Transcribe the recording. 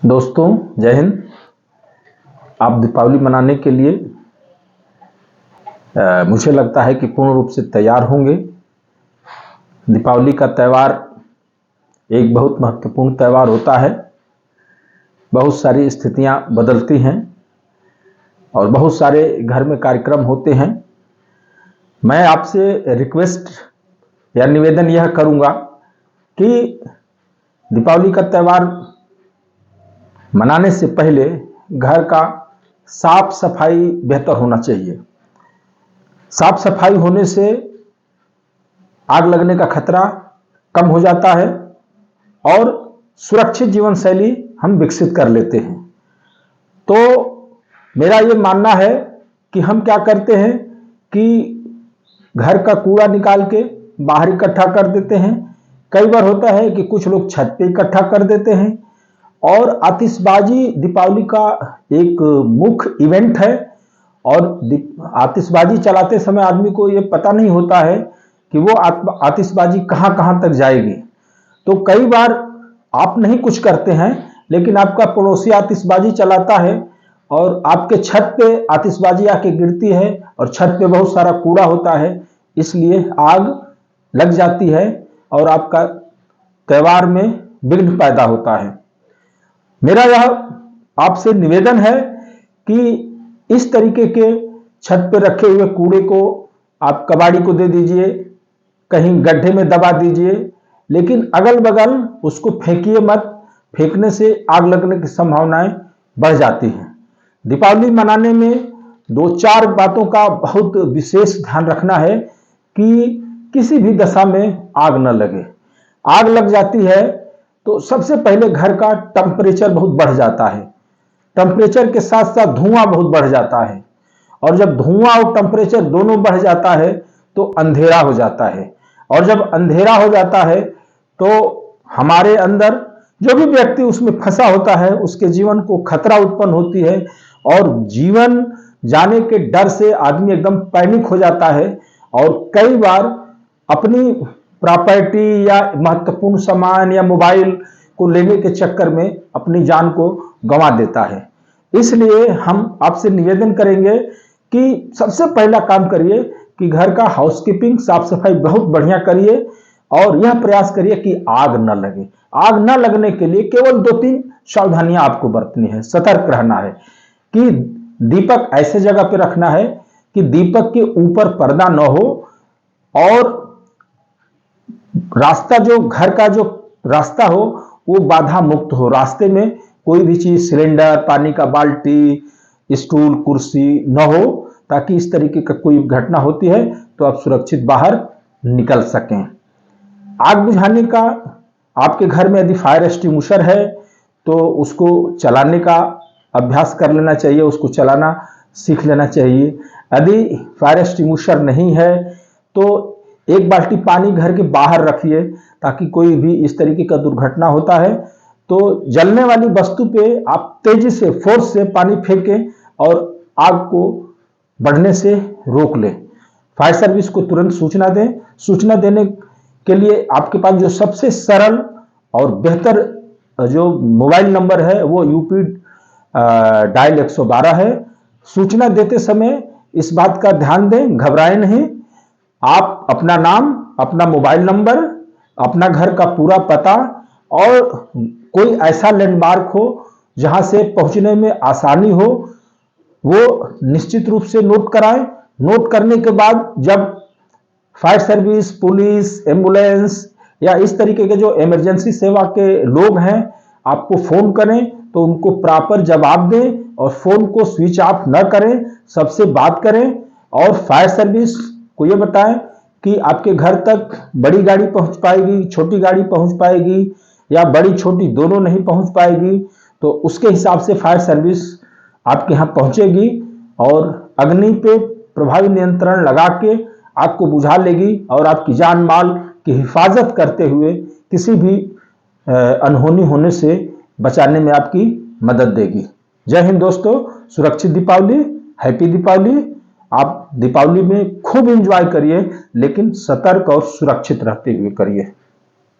दोस्तों जय हिंद। आप दीपावली मनाने के लिए मुझे लगता है कि पूर्ण रूप से तैयार होंगे। दीपावली का त्यौहार एक बहुत महत्वपूर्ण त्यौहार होता है। बहुत सारी स्थितियां बदलती हैं और बहुत सारे घर में कार्यक्रम होते हैं। मैं आपसे रिक्वेस्ट या निवेदन यह करूंगा कि दीपावली का त्यौहार मनाने से पहले घर का साफ सफाई बेहतर होना चाहिए। साफ सफाई होने से आग लगने का खतरा कम हो जाता है और सुरक्षित जीवन शैली हम विकसित कर लेते हैं। तो मेरा ये मानना है कि हम क्या करते हैं कि घर का कूड़ा निकाल के बाहर इकट्ठा कर देते हैं। कई बार होता है कि कुछ लोग छत पे इकट्ठा कर देते हैं। और आतिशबाजी दीपावली का एक मुख्य इवेंट है और आतिशबाजी चलाते समय आदमी को ये पता नहीं होता है कि वो आतिशबाजी कहां कहां तक जाएगी। तो कई बार आप नहीं कुछ करते हैं लेकिन आपका पड़ोसी आतिशबाजी चलाता है और आपके छत पे आतिशबाजी आके गिरती है और छत पे बहुत सारा कूड़ा होता है, इसलिए आग लग जाती है और आपका त्यौहार में विघ्न पैदा होता है। मेरा यह आपसे निवेदन है कि इस तरीके के छत पर रखे हुए कूड़े को आप कबाड़ी को दे दीजिए, कहीं गड्ढे में दबा दीजिए, लेकिन अगल बगल उसको फेंकिए मत। फेंकने से आग लगने की संभावनाएं बढ़ जाती हैं। दीपावली मनाने में दो चार बातों का बहुत विशेष ध्यान रखना है कि किसी भी दशा में आग न लगे। आग लग जाती है तो सबसे पहले घर का टेम्परेचर बहुत बढ़ जाता है। टेम्परेचर के साथ साथ धुआं बहुत बढ़ जाता है और जब धुआं और टेम्परेचर दोनों बढ़ जाता है तो अंधेरा हो जाता है और जब अंधेरा हो जाता है तो हमारे अंदर जो भी व्यक्ति उसमें फंसा होता है उसके जीवन को खतरा उत्पन्न होती है और जीवन जाने के डर से आदमी एकदम पैनिक हो जाता है और कई बार अपनी प्रॉपर्टी या महत्वपूर्ण सामान या मोबाइल को लेने के चक्कर में अपनी जान को गंवा देता है। इसलिए हम आपसे निवेदन करेंगे कि सबसे पहला काम करिए कि घर का हाउसकीपिंग साफ सफाई बहुत बढ़िया करिए और यह प्रयास करिए कि आग न लगे। आग न लगने के लिए केवल 2-3 सावधानियां आपको बरतनी है, सतर्क रहना है कि दीपक ऐसे जगह पे रखना है कि दीपक के ऊपर पर्दा न हो और रास्ता जो घर का जो रास्ता हो वो बाधा मुक्त हो। रास्ते में कोई भी चीज, सिलेंडर, पानी का बाल्टी, स्टूल, कुर्सी न हो ताकि इस तरीके का कोई घटना होती है तो आप सुरक्षित बाहर निकल सकें। आग बुझाने का आपके घर में यदि फायर एक्सटिंग्विशर है तो उसको चलाने का अभ्यास कर लेना चाहिए, उसको चलाना सीख लेना चाहिए। यदि फायर एक्सटिंग्विशर नहीं है तो एक बाल्टी पानी घर के बाहर रखिए ताकि कोई भी इस तरीके का दुर्घटना होता है तो जलने वाली वस्तु पे आप तेजी से फोर्स से पानी फेंकें और आग को बढ़ने से रोक लें। फायर सर्विस को तुरंत सूचना दें। सूचना देने के लिए आपके पास जो सबसे सरल और बेहतर जो मोबाइल नंबर है वो यूपी डायल 112 है। सूचना देते समय इस बात का ध्यान दें, घबराएं नहीं। आप अपना नाम, अपना मोबाइल नंबर, अपना घर का पूरा पता और कोई ऐसा लैंडमार्क हो जहां से पहुंचने में आसानी हो वो निश्चित रूप से नोट कराएं। नोट करने के बाद जब फायर सर्विस, पुलिस, एम्बुलेंस या इस तरीके के जो इमरजेंसी सेवा के लोग हैं आपको फोन करें तो उनको प्रॉपर जवाब दें और फोन को स्विच ऑफ न करें, सबसे बात करें और फायर सर्विस को ये बताएं कि आपके घर तक बड़ी गाड़ी पहुंच पाएगी, छोटी गाड़ी पहुंच पाएगी या बड़ी छोटी दोनों नहीं पहुंच पाएगी, तो उसके हिसाब से फायर सर्विस आपके यहाँ पहुंचेगी और अग्नि पे प्रभावी नियंत्रण लगा के आग को बुझा लेगी और आपकी जान माल की हिफाजत करते हुए किसी भी अनहोनी होने से बचाने में आपकी मदद देगी। जय हिंद दोस्तों, सुरक्षित दीपावली, हैप्पी दीपावली। आप दीपावली में खूब एंजॉय करिए लेकिन सतर्क और सुरक्षित रहते हुए करिए।